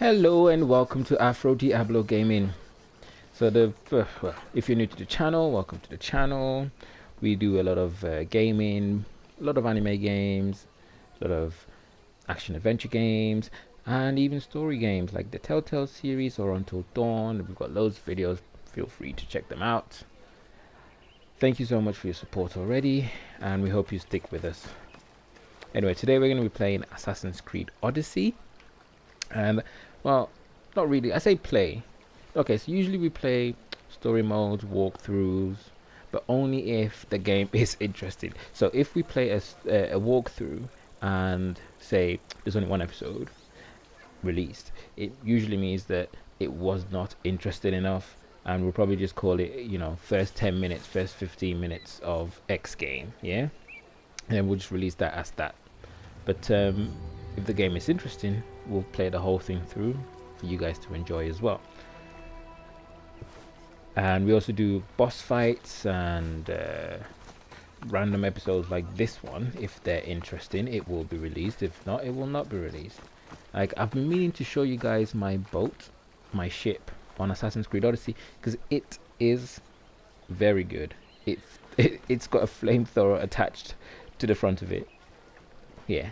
Hello and welcome to Afro Diablo Gaming. So well, if you're new to the channel, welcome to the channel. We do a lot of gaming, a lot of anime games, a lot of action adventure games, and even story games like the Telltale series or Until Dawn. We've got loads of videos. Feel free to check them out. Thank you so much for your support already, and we hope you stick with us. Anyway, today we're going to be playing Assassin's Creed Odyssey. And well, not really, I say play. Okay, so usually we play story modes, walkthroughs, but only if the game is interesting. So if we play a walkthrough and say there's only one episode released, it usually means that it was not interesting enough, and we'll probably just call it, you know, first 10 minutes, first 15 minutes of X game, yeah? And then we'll just release that as that. But if the game is interesting, we'll play the whole thing through for you guys to enjoy as well. And we also do boss fights and random episodes like this one. If they're interesting, it will be released. If not, it will not be released. Like, I've been meaning to show you guys my boat, my ship on Assassin's Creed Odyssey, because it is very good. It's got a flamethrower attached to the front of it. Yeah.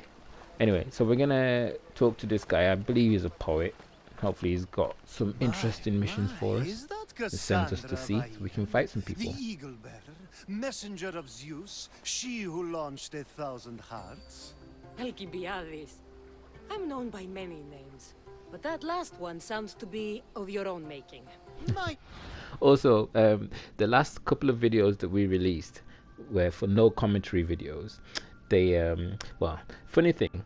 Anyway, so we're gonna talk to this guy. I believe he's a poet. Hopefully he's got some interesting missions for us. He sends us to sea so we can fight some people. The eagle bearer, messenger of Zeus, she who launched 1,000 hearts. Alcibiades. I'm known by many names, but that last one sounds to be of your own making. Also, the last couple of videos that we released were for no commentary videos. They well, funny thing,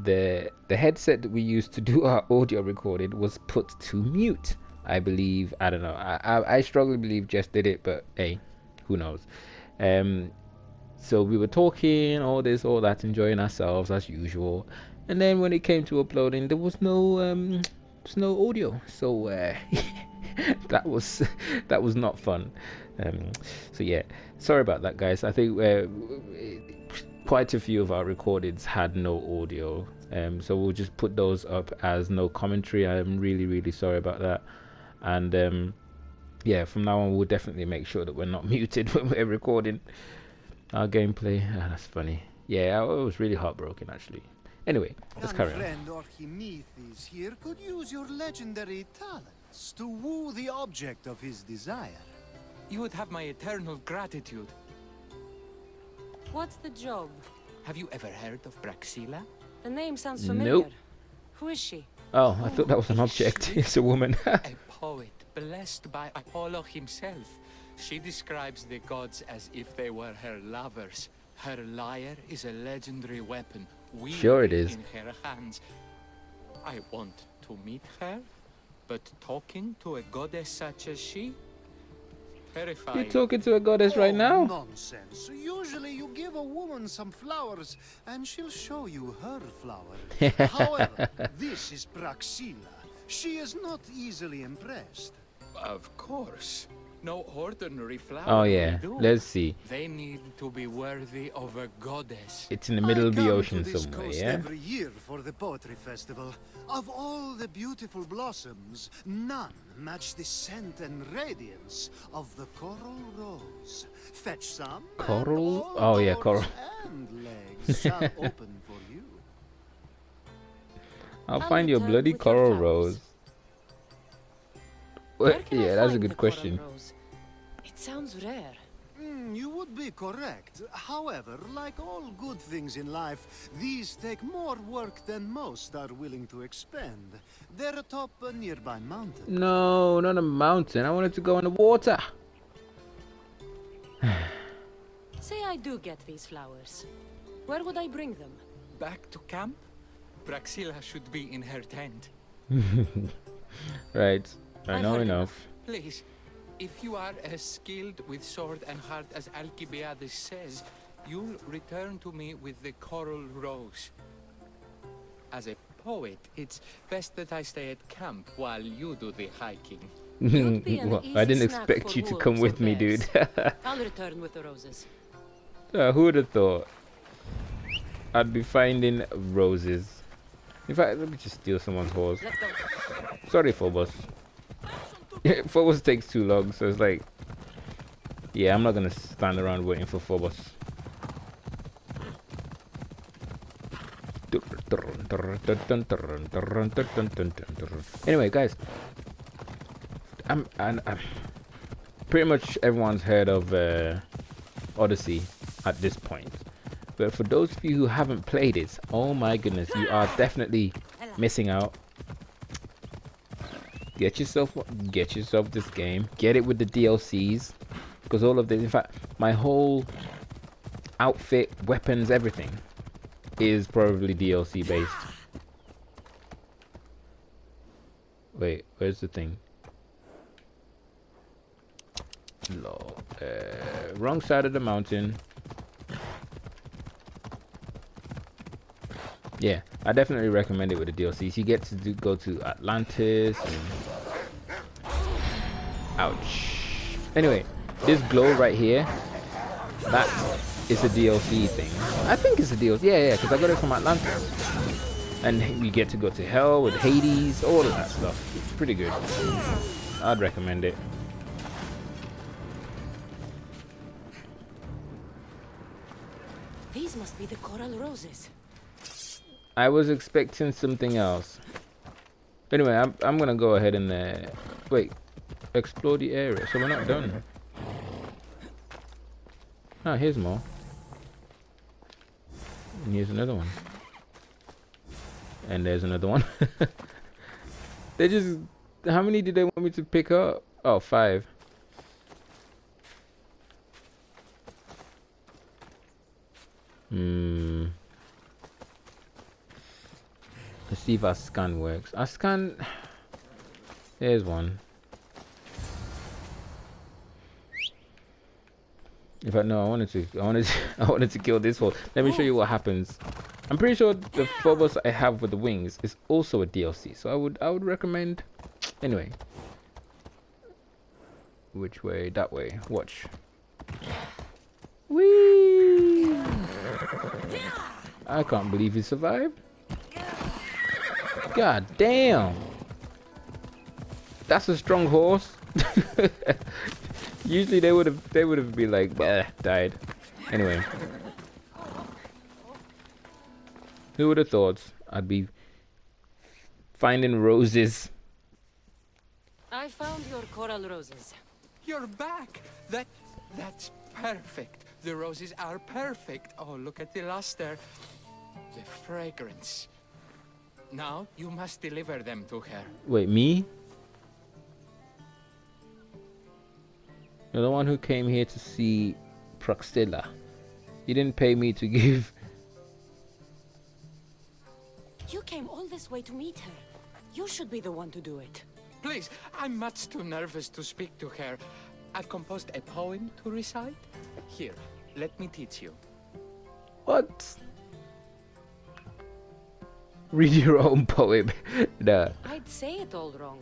the headset that we used to do our audio recording was put to mute, I believe. I don't know, I strongly believe Jess did it, but hey, who knows. So we were talking all this, all that, enjoying ourselves as usual, and then when it came to uploading, there was no audio, so that was not fun. So yeah, sorry about that, guys. I think quite a few of our recordings had no audio, so we'll just put those up as no commentary. I'm really sorry about that, and yeah, from now on we'll definitely make sure that we're not muted when we're recording our gameplay. That's funny. Yeah, I was really heartbroken actually. Anyway, let's carry on. Friend Archimedes here could use your legendary talents to woo the object of his desire. You would have my eternal gratitude. What's the job? Have you ever heard of Praxila? The name sounds familiar. Nope. Who is she? Oh, I thought that was an object. It's a woman. A poet blessed by Apollo himself. She describes the gods as if they were her lovers. Her lyre is a legendary weapon. Sure it is. In her hands. I want to meet her, but talking to a goddess such as she? Terrifying. You're talking to a goddess right now? Nonsense. Usually you give a woman some flowers and she'll show you her flower. However, this is Praxila. She is not easily impressed. Of course. No ordinary flower. Oh yeah, will do. let's see. They need to be worthy of a goddess. It's in the middle of the ocean I come to somewhere, this coast yeah? every year for the poetry festival. Of all the beautiful blossoms, none match the scent and radiance of the coral rose. Fetch some. Coral? And all Oh yeah, doors coral. and legs shall open for you. I'll I'll find your return bloody with your coral flowers. rose. Where Well, can I yeah, that's a find good the coral question. rose? It sounds rare. You would be correct. However, like all good things in life, these take more work than most are willing to expend. They're atop a nearby mountain. No, not a mountain. I wanted to go in the water. Say I do get these flowers. Where would I bring them? Back to camp? Praxila should be in her tent. Right, I I've know heard enough. Please, if you are as skilled with sword and heart as Alcibiades says, you'll return to me with the coral rose. As a poet, it's best that I stay at camp while you do the hiking. You'd be an Well, I easy didn't snack expect for you to wolves come or with me, dude. bears. I'll return with the roses. Who would have thought I'd be finding roses In fact, let me just steal someone's horse. Let's go. Sorry, Phobos. Phobos takes too long, so it's like, yeah, I'm not gonna stand around waiting for Phobos. Anyway, guys, I'm pretty much everyone's heard of Odyssey at this point, but for those of you who haven't played it, oh my goodness, you are definitely missing out. Get yourself this game. Get it with the DLCs, because all of this, in fact, my whole outfit, weapons, everything is probably DLC based. Wait, where's the thing? Lol. Wrong side of the mountain. Yeah, I definitely recommend it with the DLCs. You get to go to Atlantis and... Ouch. Anyway, this glow right here, that is a DLC thing. I think it's a DLC. Yeah, because I got it from Atlantis. And you get to go to hell with Hades, all of that stuff. It's pretty good. I'd recommend it. These must be the coral roses. I was expecting something else. Anyway, I'm gonna go ahead and wait, explore the area. So we're not done. Oh, here's more. And here's another one. And there's another one. They just... How many did they want me to pick up? Oh, 5. Let's see if our scan works. Our scan... There's one. In fact, no, I wanted to kill this one. Let me show you what happens. I'm pretty sure the Phobos I have with the wings is also a DLC, so I would recommend. Anyway, which way? That way. Watch. Whee! I can't believe he survived. God damn! That's a strong horse. Usually they would have been like, bah, died. Anyway, who would have thought I'd be finding roses? I found your coral roses. You're back. That's perfect. The roses are perfect. Oh, look at the luster, the fragrance. Now you must deliver them to her. Wait, me? You're the one who came here to see Proxilla. You didn't pay me to give... You came all this way to meet her. You should be the one to do it. Please, I'm much too nervous to speak to her. I've composed a poem to recite. Here, let me teach you. What? Read your own poem. Nah. I'd say it all wrong.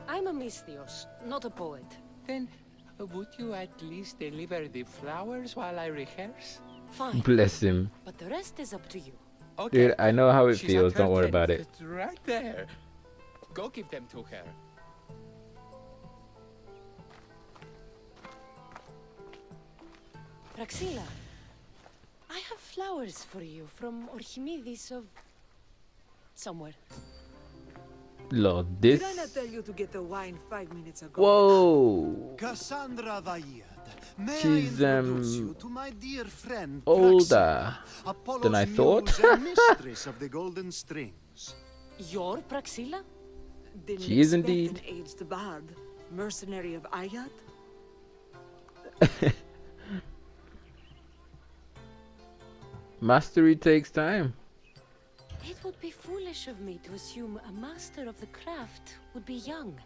I'm a Misthios, not a poet. Then, would you at least deliver the flowers while I rehearse? Fine. Bless him. But the rest is up to you. Okay. Dude, I know how it She's feels. at her Don't worry tent. about it. It's right there. Go give them to her. Praxilla, I have flowers for you from Orchimidis of... somewhere. Lord, this... Did I not tell you to get the wine 5 minutes ago? Whoa! Cassandra Vaillad, may She's, I introduce you to my dear friend older Praxilla, Apollo's than I thought. muse and mistress of the golden strings. Your Praxilla? Didn't She is expect indeed. An aged bard, mercenary of Ayat. Mastery takes time. It would be foolish of me to assume a master of the craft would be young.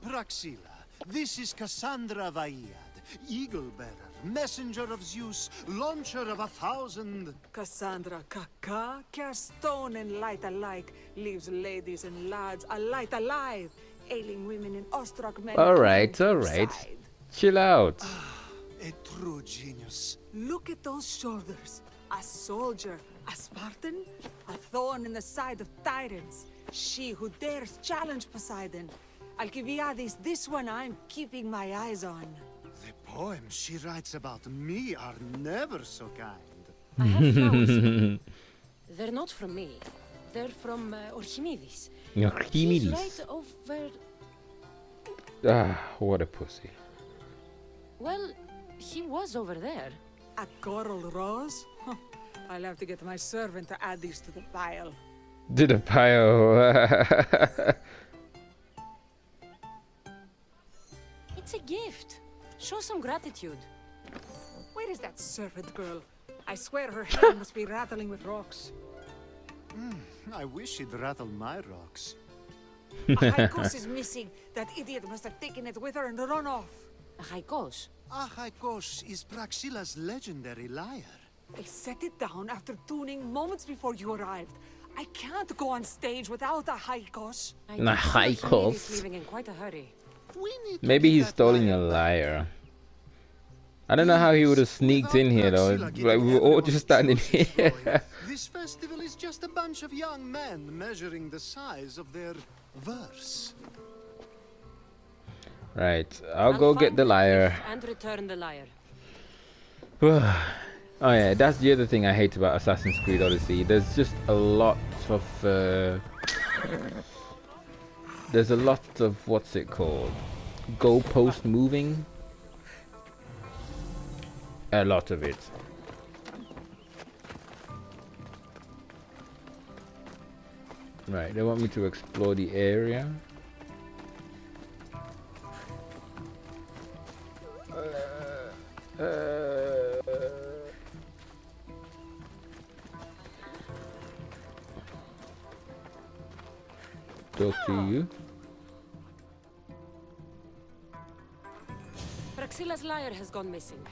Praxilla, this is Cassandra Vaillad, eagle bearer, messenger of Zeus, launcher of 1,000... Cassandra Kaka, care stone and light alike, leaves ladies and lads alight alive, ailing women and awestruck men. Alright, clinging to her alright. side. Chill out. A true genius. Look at those shoulders. A soldier, A Spartan? A thorn in the side of tyrants. She who dares challenge Poseidon. Alcibiades, this one I'm keeping my eyes on. The poems she writes about me are never so kind. I have flowers here. They're not from me. They're from Archimedes. He's Archimedes. right over... Ah, what a pussy. Well, he was over there. A coral rose? Huh. I'll have to get my servant to add these to the pile. Did a pile. It's a gift. Show some gratitude. Where is that servant girl? I swear her hair must be rattling with rocks. I wish she'd rattle my rocks. A Haikos is missing. That idiot must have taken it with her and run off. A Haikos. Achaikos is Praxila's legendary lyre. They set it down after tuning moments before you arrived. I can't go on stage without a Haikos. Nah, Archimedes Haikos. leaving in quite a hurry. We need to Maybe get he's that stolen a lyre back. liar. I don't know how he would have sneaked in here though. Without Praxila Like we were getting all everyone's just standing juices here. flowing, this festival is just a bunch of young men measuring the size of their verse. Right, I'll go get find the cliff lyre. and return the lyre. Oh yeah, that's the other thing I hate about Assassin's Creed Odyssey. There's just a lot of there's a lot of what's it called? Goalpost moving. A lot of it. Right, they want me to explore the area. Talk to you. Praxila's lyre has gone missing.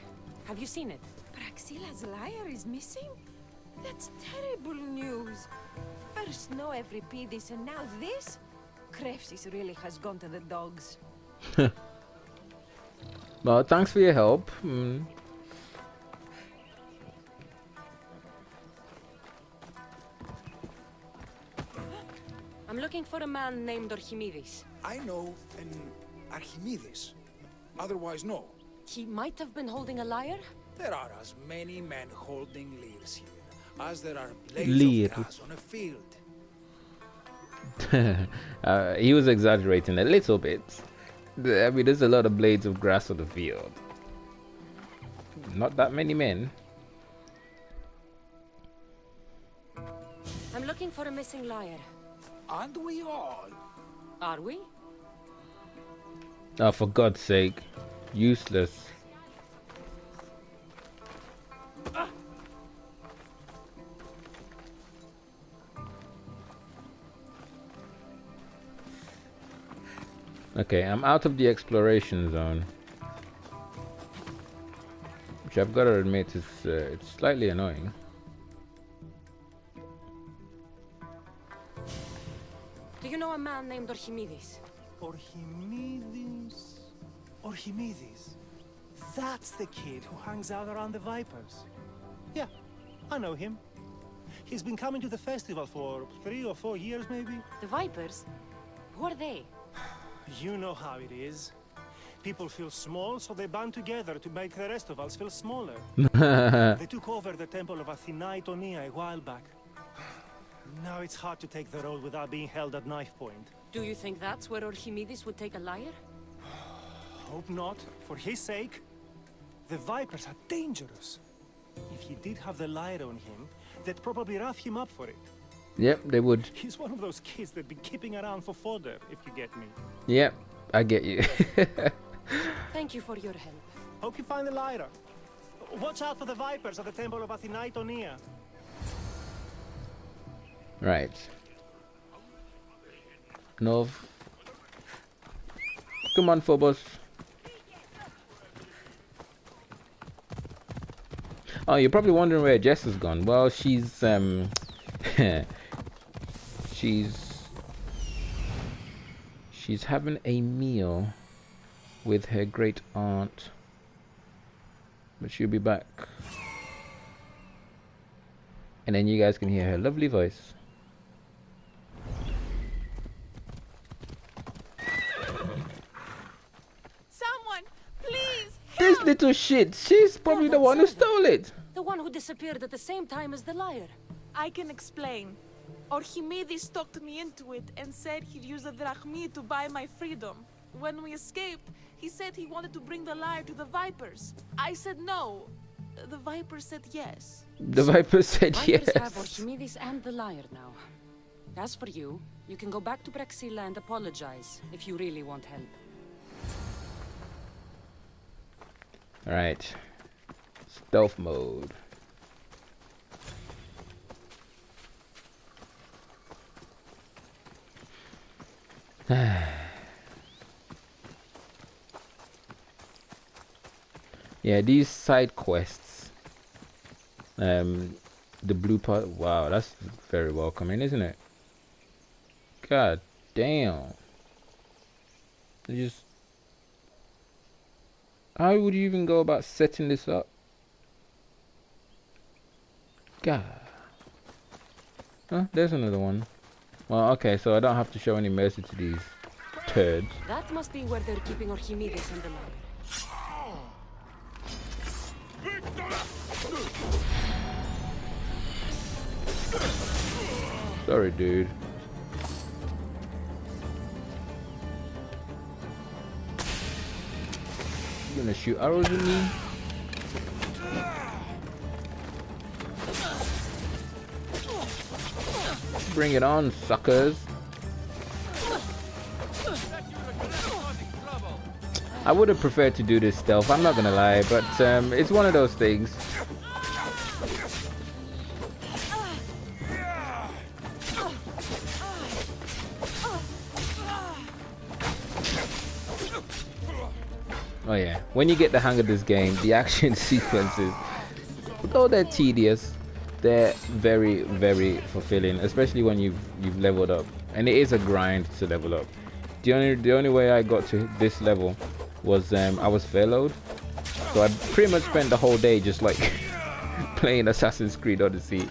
Have you seen it? Praxila's lyre is missing? That's terrible news. First no Euripides and now this? Krefsis really has gone to the dogs. Well, thanks for your help. Mm. I'm looking for a man named Archimedes. I know an Archimedes. Otherwise, no. He might have been holding a lyre? There are as many men holding lyres here as there are blades Lyre. of grass on a field. He was exaggerating a little bit. I mean, there's a lot of blades of grass on the field. Not that many men. I'm looking for a missing lyre. Aren't we all? Are we? Oh, for God's sake. Useless. Okay, I'm out of the exploration zone. Which I've got to admit is it's slightly annoying. Do you know a man named Archimedes? Archimedes. Archimedes. That's the kid who hangs out around the Vipers. Yeah, I know him. He's been coming to the festival for 3 or 4 years, maybe. The Vipers? Who are they? You know how it is. People feel small, so they band together to make the rest of us feel smaller. They took over the temple of Athena Itonia a while back. Now it's hard to take the role without being held at knife point. Do you think that's where Archimedes would take a lyre? Hope not. For his sake. The Vipers are dangerous. If he did have the lyre on him, they'd probably rough him up for it. Yep, they would. He's one of those kids that'd be keeping around for fodder, if you get me. Yep, I get you. Thank you for your help. Hope you find the lyre. Watch out for the Vipers at the temple of Athena Itonia. Right. Nov. Come on, Phobos. Oh, you're probably wondering where Jess has gone. Well, she's she's having a meal with her great aunt, but she'll be back. and then you guys can hear her lovely voice. Someone, please! This little shit, she's probably the one who stole it. The one who disappeared at the same time as the liar. I can explain. Archimedes talked me into it and said he'd use a drachmi to buy my freedom. When we escaped, he said he wanted to bring the liar to the Vipers. I said no. The Vipers said yes. The Viper said Vipers yes. have Archimedes and the liar now. As for you, you can go back to Praxilla and apologize if you really want help. Alright. Stealth mode. Yeah, these side quests. The blue part. Wow, that's very welcoming, isn't it? God damn. Just. How would you even go about setting this up? God. Huh? There's another one. Well, okay, so I don't have to show any mercy to these turds. That must be where they're keeping Archimedes and the liar. Sorry, dude. You gonna shoot arrows at me? Bring it on, suckers. I would have preferred to do this stealth, I'm not gonna lie, but it's one of those things. Oh yeah, when you get the hang of this game, the action sequences, although they're tedious, they're very, very fulfilling, especially when you've leveled up. And it is a grind to level up. The only way I got to this level was I was furloughed, so I pretty much spent the whole day just like playing Assassin's Creed Odyssey.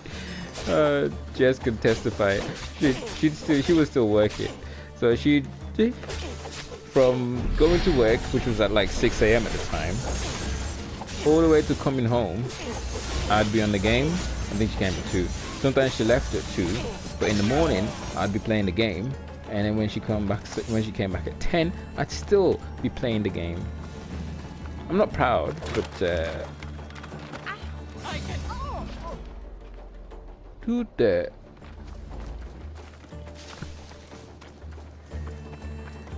Jess can testify. She was still working, so she from going to work, which was at like 6 a.m. at the time, all the way to coming home, I'd be on the game. I think she came at 2. Sometimes she left at 2, but in the morning I'd be playing the game, and then when she came back at 10, I'd still be playing the game. I'm not proud, but dude,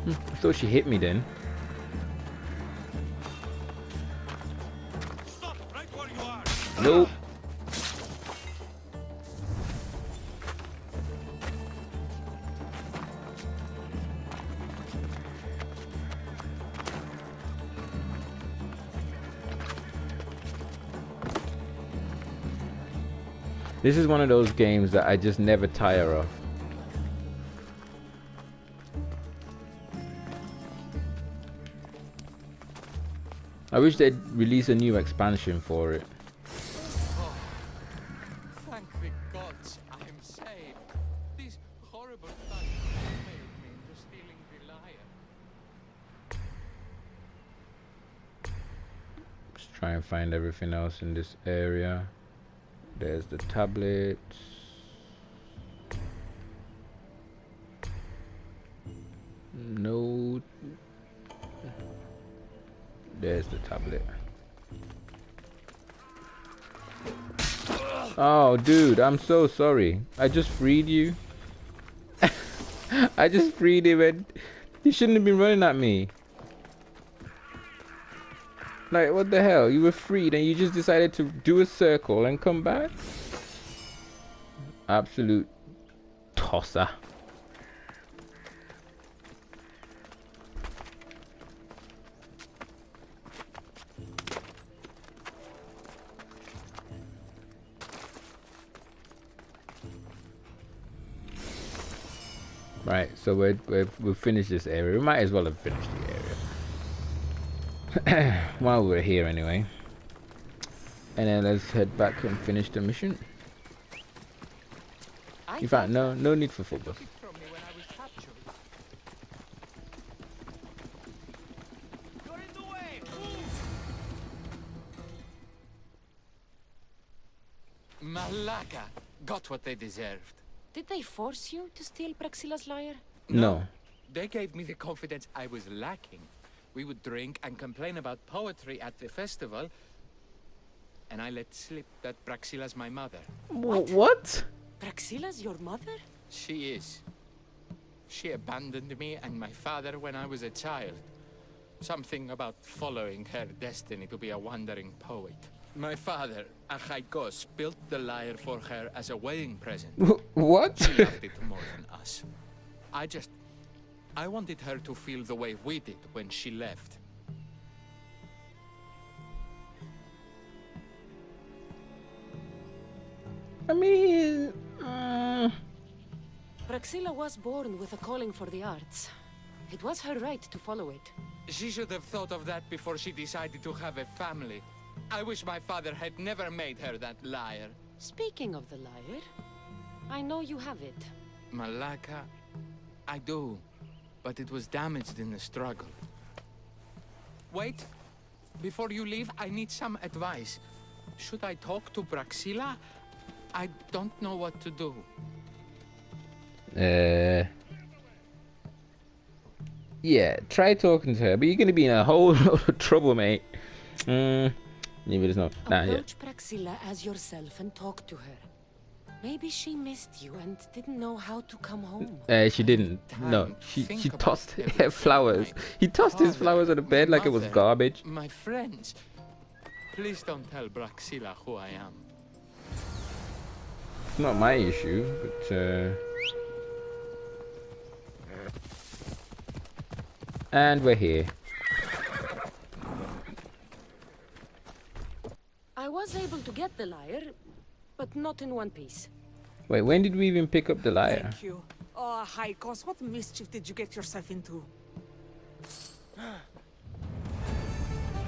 I thought she hit me then. Stop right where you are. Nope. This is one of those games that I just never tire of. I wish they'd release a new expansion for it. Oh, thank the gods I am saved. These horrible thugs failed me into stealing the liar. Let's try and find everything else in this area. There's the tablet. No. There's the tablet. Oh, dude, I'm so sorry. I just freed you. I just freed him and he shouldn't have been running at me. Like, what the hell? You were freed and you just decided to do a circle and come back? Absolute tosser. Right, so we've finished this area. We might as well have finished the area. While we're here anyway. And then let's head back and finish the mission. In fact, no need for football. From me when I was captured. You're in the way. Malaka got what they deserved. Did they force you to steal Praxila's lyre? No. They gave me the confidence I was lacking. We would drink and complain about poetry at the festival, and I let slip that Praxila's my mother. What? Praxila's your mother? She is. She abandoned me and my father when I was a child. Something about following her destiny to be a wandering poet. My father, Achaikos, built the lyre for her as a wedding present. What? She loved it more than us. I wanted her to feel the way we did when she left. I mean, Praxila was born with a calling for the arts. It was her right to follow it. She should have thought of that before she decided to have a family. I wish my father had never made her that lyre. Speaking of the lyre, I know you have it. Malaka, I do, but it was damaged in the struggle. Wait, before you leave, I need some advice. Should I talk to Praxila? I don't know what to do. Yeah, try talking to her, but you're gonna be in a whole lot of trouble, mate. Maybe there's no. Nah, yeah. Approach Praxila as yourself and talk to her. Maybe she missed you and didn't know how to come home. She didn't. No, Time to she think about tossed her everything. flowers. He tossed his Father, flowers on the bed like it was mother, garbage. My friends, please don't tell Praxila who I am. It's not my issue, but and we're here. I was able to get the lyre, but not in one piece. Wait, when did we even pick up the lyre? Thank you. Oh, Haikos, what mischief did you get yourself into?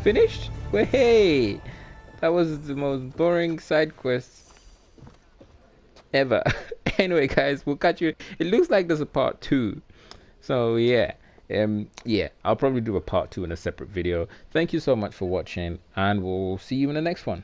Finished? Well, hey, that was the most boring side quest ever. Anyway, guys, we'll catch you. It looks like there's a part 2, so yeah. I'll probably do a part 2 in a separate video. Thank you so much for watching, and we'll see you in the next one.